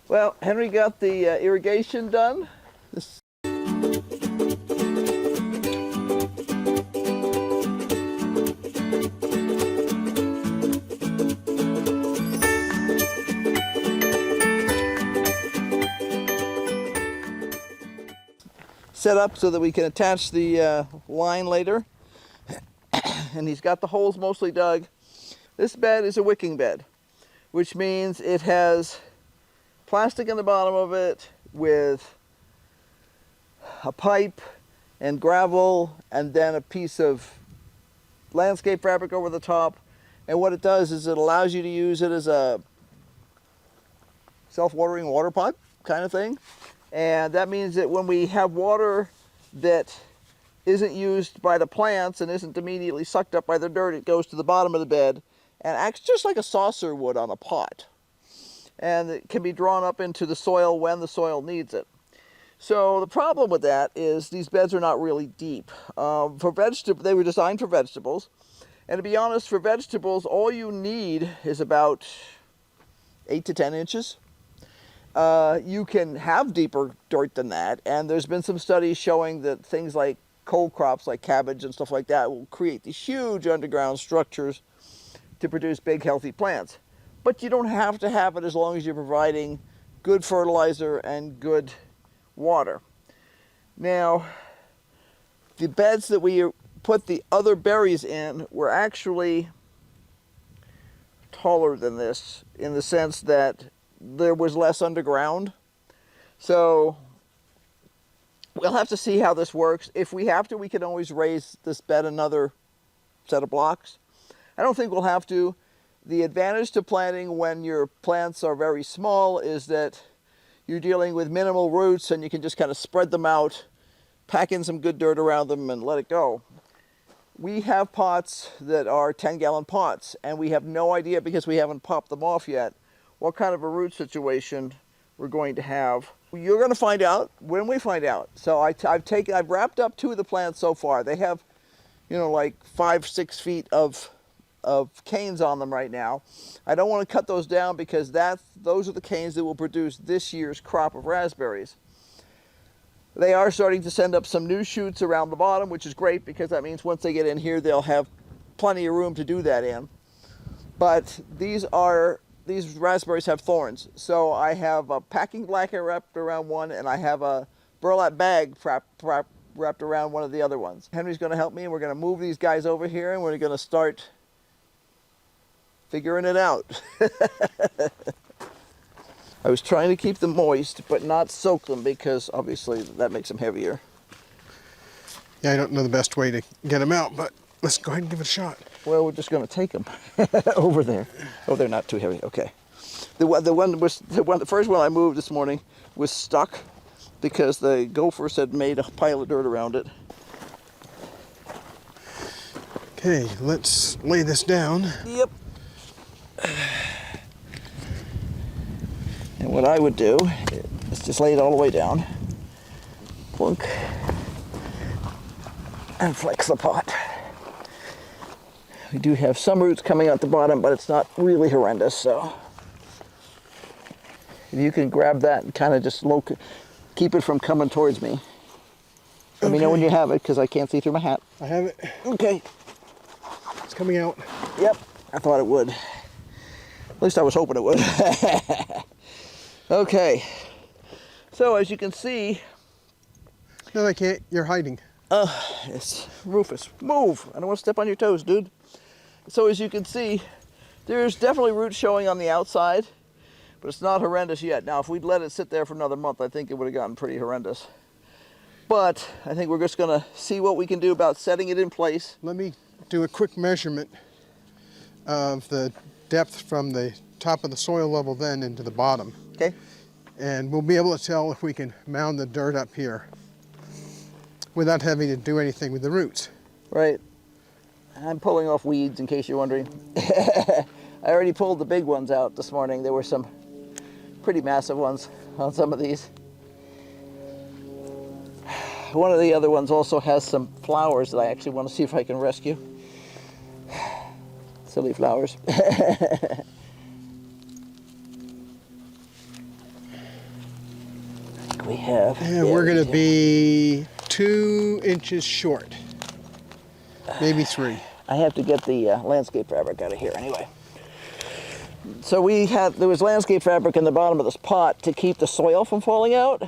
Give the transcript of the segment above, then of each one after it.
Well, Henry got the irrigation done. This set up so that we can attach the line later. And he's got the holes mostly dug. This bed is a wicking bed, which means it has plastic in the bottom of it with a pipe and gravel and then a piece of landscape fabric over the top. And what it does is it allows you to use it as a self-watering water pot kind of thing. And that means that when we have water that isn't used by the plants and isn't immediately sucked up by the dirt, it goes to the bottom of the bed and acts just like a saucer would on a pot. And it can be drawn up into the soil when the soil needs it. So the problem with that is these beds are not really deep. They were designed for vegetables. And to be honest, for vegetables, all you need is about 8 to 10 inches. You can have deeper dirt than that, and there's been some studies showing that things like cold crops like cabbage and stuff like that will create these huge underground structures to produce big healthy plants. But you don't have to have it as long as you're providing good fertilizer and good water. Now, the beds that we put the other berries in were actually taller than this in the sense that there was less underground. So we'll have to see how this works. If we have to, we can always raise this bed another set of blocks. I don't think we'll have to. The advantage to planting when your plants are very small is that you're dealing with minimal roots and you can just kind of spread them out, pack in some good dirt around them and let it go. We have pots that are 10-gallon pots, and we have no idea, because we haven't popped them off yet, what kind of a root situation we're going to have. You're going to find out when we find out. So I've wrapped up 2 of the plants so far. They have, like 5-6 feet of canes on them right now. I don't want to cut those down because those are the canes that will produce this year's crop of raspberries. They are starting to send up some new shoots around the bottom, which is great because that means once they get in here, they'll have plenty of room to do that in. But these raspberries have thorns. So I have a packing blanket wrapped around one, and I have a burlap bag wrapped around one of the other ones. Henry's going to help me, and we're going to move these guys over here, and we're going to start figuring it out. I was trying to keep them moist, but not soak them because obviously that makes them heavier. Yeah, I don't know the best way to get them out, but let's go ahead and give it a shot. Well, we're just going to take them over there. Oh, they're not too heavy. Okay. The first one I moved this morning was stuck because the gophers had made a pile of dirt around it. Okay, let's lay this down. Yep. And what I would do is just lay it all the way down, plunk, and flex the pot. We do have some roots coming out the bottom, but it's not really horrendous, so if you can grab that and kind of just keep it from coming towards me. Let me know when you have it, because I can't see through my hat. I have it. Okay. It's coming out. Yep, I thought it would. At least I was hoping it would. Okay, so as you can see... No, I can't. You're hiding. It's Rufus. Move! I don't want to step on your toes, dude. So as you can see, there's definitely roots showing on the outside, but it's not horrendous yet. Now, if we'd let it sit there for another month, I think it would have gotten pretty horrendous. But I think we're just going to see what we can do about setting it in place. Let me do a quick measurement of the depth from the top of the soil level then into the bottom. Okay. And we'll be able to tell if we can mound the dirt up here without having to do anything with the roots. Right. I'm pulling off weeds in case you're wondering. I already pulled the big ones out this morning. There were some pretty massive ones on some of these. One of the other ones also has some flowers that I actually want to see if I can rescue. Silly flowers. think we have. And Yeah, we're we going to do. be 2 inches short, maybe 3. I have to get the landscape fabric out of here anyway. So there was landscape fabric in the bottom of this pot to keep the soil from falling out.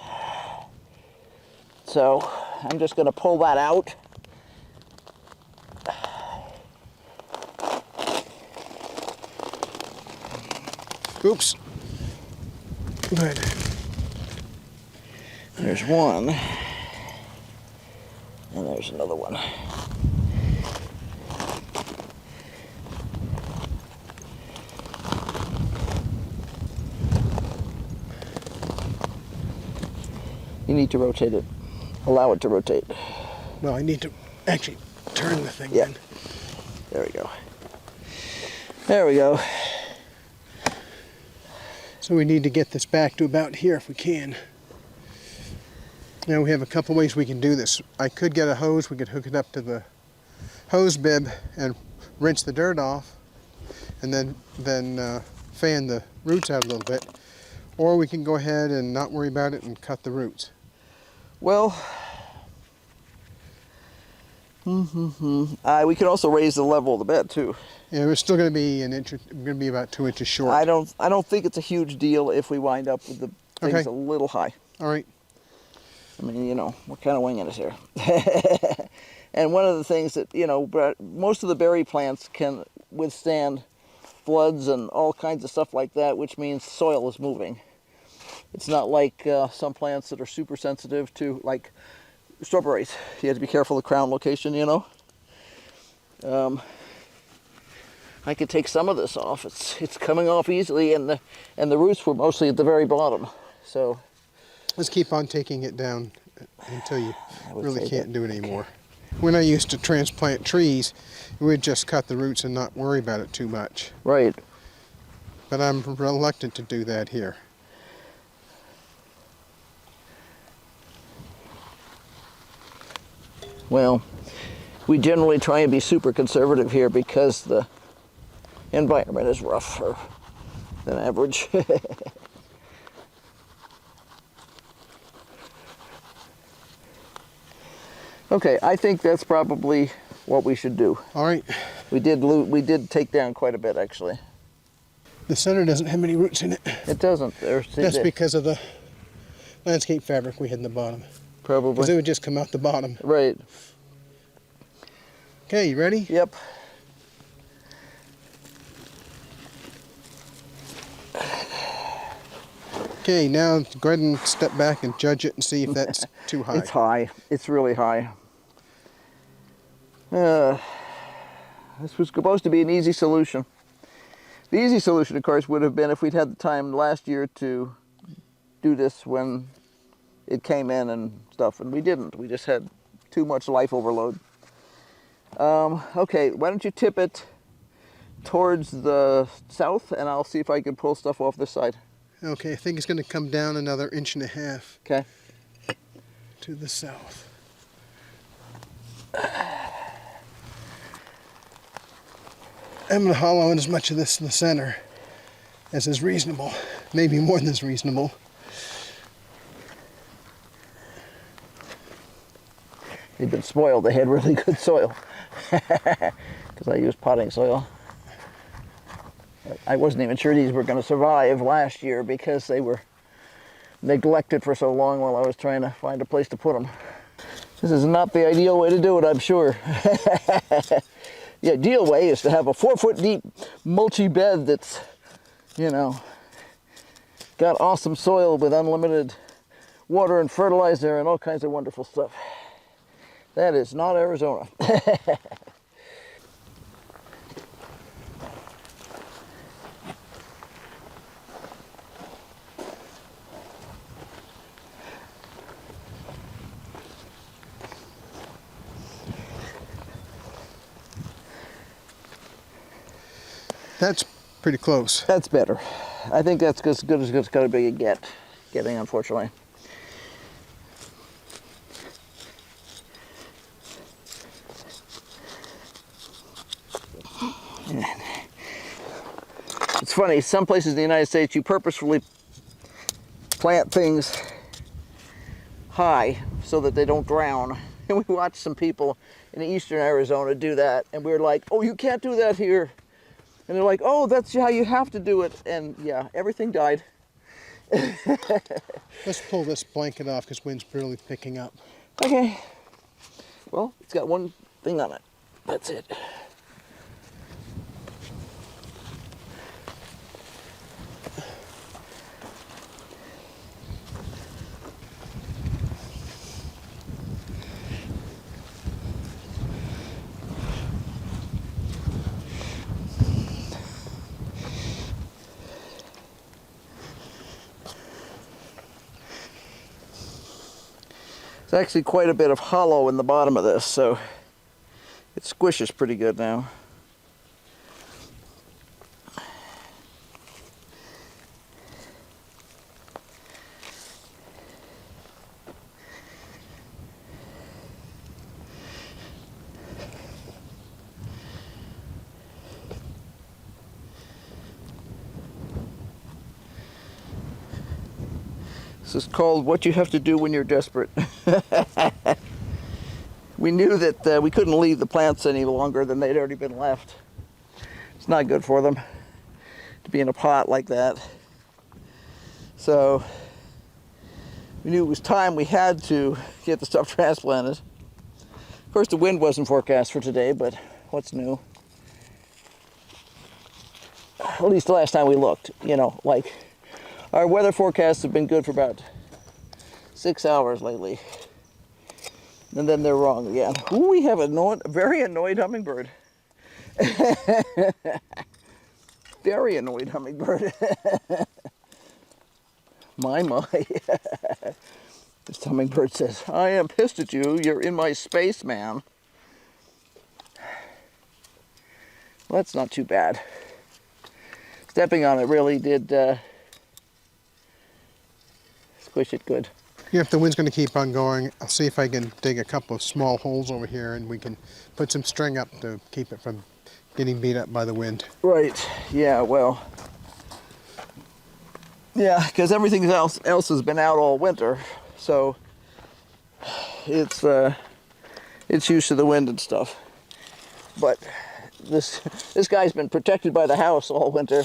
So I'm just going to pull that out. Oops. Good. There's one. And there's another one. You need to rotate it. Allow it to rotate. Well, I need to actually turn the thing Yeah. in. There we go. There we go. So we need to get this back to about here if we can. Now we have a couple ways we can do this. I could get a hose, we could hook it up to the hose bib and rinse the dirt off and then fan the roots out a little bit. Or we can go ahead and not worry about it and cut the roots. Well, we could also raise the level of the bed too. Yeah, we're still going to be an inch, going to be about 2 inches short. I don't think it's a huge deal if we wind up with the things Okay. a little high. All right. I mean, you know, we're kind of winging it here. And one of the things that, you know, but most of the berry plants can withstand floods and all kinds of stuff like that, which means soil is moving. It's not like some plants that are super sensitive to, like strawberries. You have to be careful of the crown location, you know. I could take some of this off. It's coming off easily, and the roots were mostly at the very bottom. So Let's keep on taking it down until you would really say can't that. do it anymore. When I used to transplant trees, we'd just cut the roots and not worry about it too much. right. But I'm reluctant to do that here. Well, we generally try and be super conservative here because the environment is rougher than average. Okay, I think that's probably what we should do. All right. We did take down quite a bit actually. The center doesn't have any roots in it. It doesn't. That's because of the landscape fabric we had in the bottom. Because it probably would just come out the bottom. right. Okay, you ready? Yep. Okay, now go ahead and step back and judge it and see if that's too high. It's high. It's really high. This was supposed to be an easy solution. The easy solution, of course, would have been if we'd had the time last year to do this when it came in and stuff, and we didn't. We just had too much life overload. Okay, why don't you tip it towards the south, and I'll see if I can pull stuff off this side. Okay, I think it's going to come down another 1.5 inches Okay. to the south. I'm going to hollow in as much of this in the center as is reasonable. Maybe more than is reasonable. They've been spoiled. They had really good soil because I used potting soil. I wasn't even sure these were going to survive last year because they were neglected for so long while I was trying to find a place to put them. This is not the ideal way to do it, I'm sure. The ideal way is to have a 4-foot deep mulchy bed that's, you know, got awesome soil with unlimited water and fertilizer and all kinds of wonderful stuff. That is not Arizona. That's pretty close. That's better. I think that's as good as it's going to be getting, unfortunately. It's funny, some places in the United States you purposefully plant things high so that they don't drown. And we watched some people in eastern Arizona do that, and we were like, oh, you can't do that here. And they're like, oh, that's how you have to do it. And yeah, everything died. Let's pull this blanket off because wind's barely picking up. Okay. Well, it's got one thing on it. That's it. There's actually quite a bit of hollow in the bottom of this, so it squishes pretty good now. This is called what you have to do when you're desperate. We knew that we couldn't leave the plants any longer than they'd already been left. It's not good for them to be in a pot like that. So we knew it was time we had to get the stuff transplanted. Of course, the wind wasn't forecast for today, but what's new? At least the last time we looked, you know, like our weather forecasts have been good for about 6 hours lately. And then they're wrong again. Ooh, we have a very annoyed hummingbird. Very annoyed hummingbird. My. This hummingbird says, I am pissed at you. You're in my space, man. Well, that's not too bad. Stepping on it really did squish it good. Yeah, if the wind's going to keep on going, I'll see if I can dig a couple of small holes over here and we can put some string up to keep it from getting beat up by the wind. Right, yeah, well. Yeah, because everything else has been out all winter, so it's used to the wind and stuff. But this guy's been protected by the house all winter.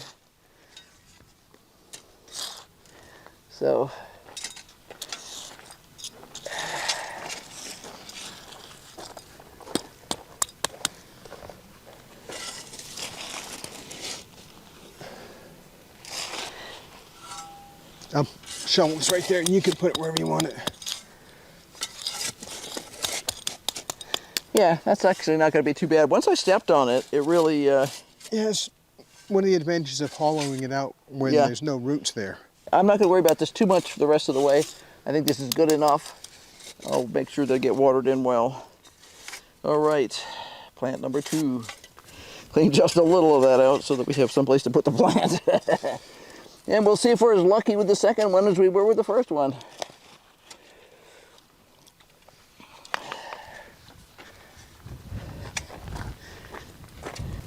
So shovel's right there and you can put it wherever you want it. yeah, that's actually not going to be too bad. Once I stepped on it, it really Yes, one of the advantages of hollowing it out when Yeah. there's no roots there. I'm not going to worry about this too much for the rest of the way. I think this is good enough. I'll make sure they get watered in well. All right, plant number 2. Clean just a little of that out so that we have someplace to put the plant. And we'll see if we're as lucky with the second one as we were with the first one.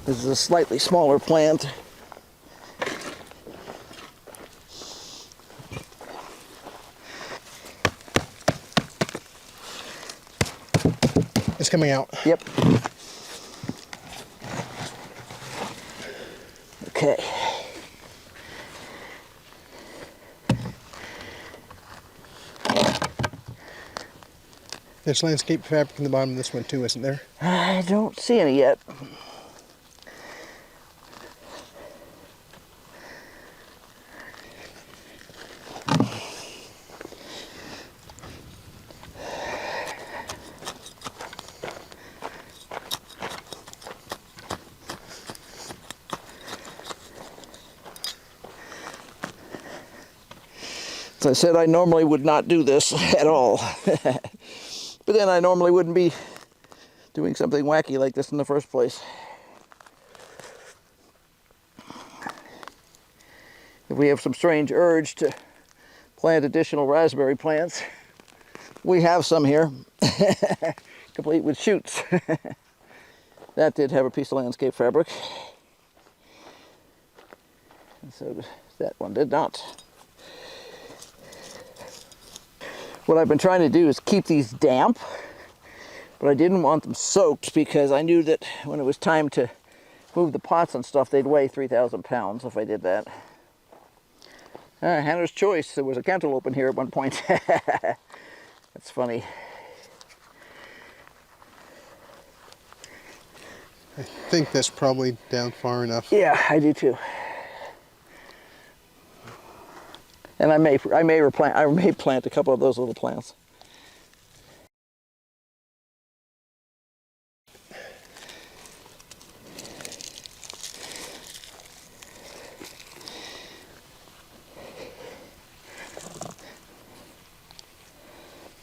This is a slightly smaller plant. It's coming out. Yep. Okay. There's landscape fabric in the bottom of this one too, isn't there? I don't see any yet. As I said, I normally would not do this at all. But then I normally wouldn't be doing something wacky like this in the first place. If we have some strange urge to plant additional raspberry plants, we have some here, complete with shoots. That did have a piece of landscape fabric. And so that one did not. What I've been trying to do is keep these damp, but I didn't want them soaked because I knew that when it was time to move the pots and stuff, they'd weigh 3,000 pounds if I did that. Hannah's choice. There was a cantaloupe in here at one point. That's funny. I think that's probably down far enough. Yeah, I do too. And I may plant a couple of those little plants.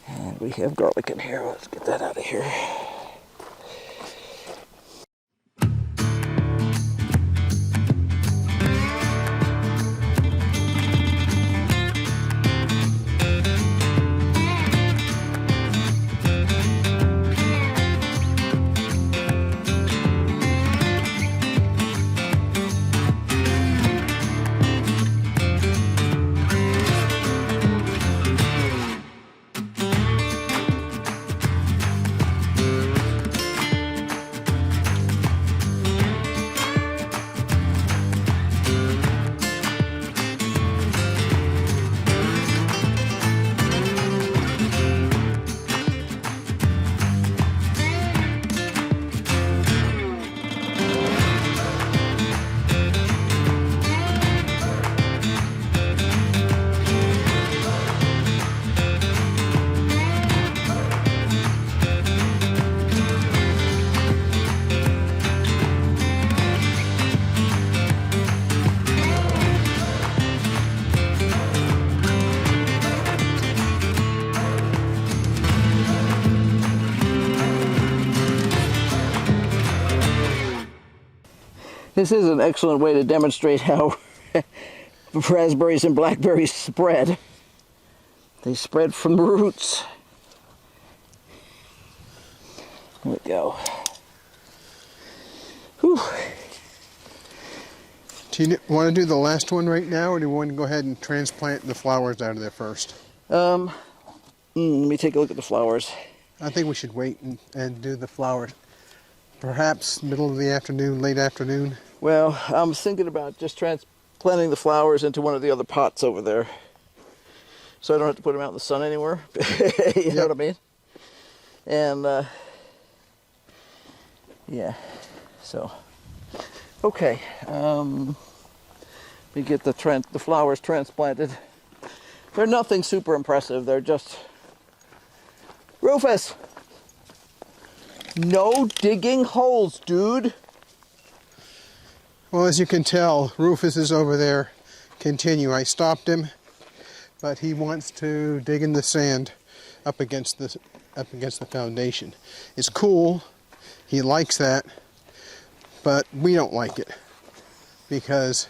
And we have garlic in here. Let's get that out of here. This is an excellent way to demonstrate how raspberries and blackberries spread. They spread from the roots. There we go. Whew. Do you want to do the last one right now, or do you want to go ahead and transplant the flowers out of there first? Let me take a look at the flowers. I think we should wait and do the flowers. Perhaps middle of the afternoon, late afternoon. Well, I was thinking about just transplanting the flowers into one of the other pots over there, so I don't have to put them out in the sun anymore. You know what I mean? And yeah, so okay. Let me get the flowers transplanted. They're nothing super impressive. They're just Rufus. No digging holes, dude. Well, as you can tell, Rufus is over there. Continue. I stopped him, but he wants to dig in the sand up against the foundation. It's cool. He likes that, but we don't like it because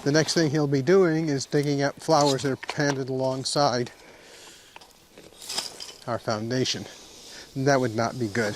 the next thing he'll be doing is digging up flowers that are planted alongside our foundation. And that would not be good.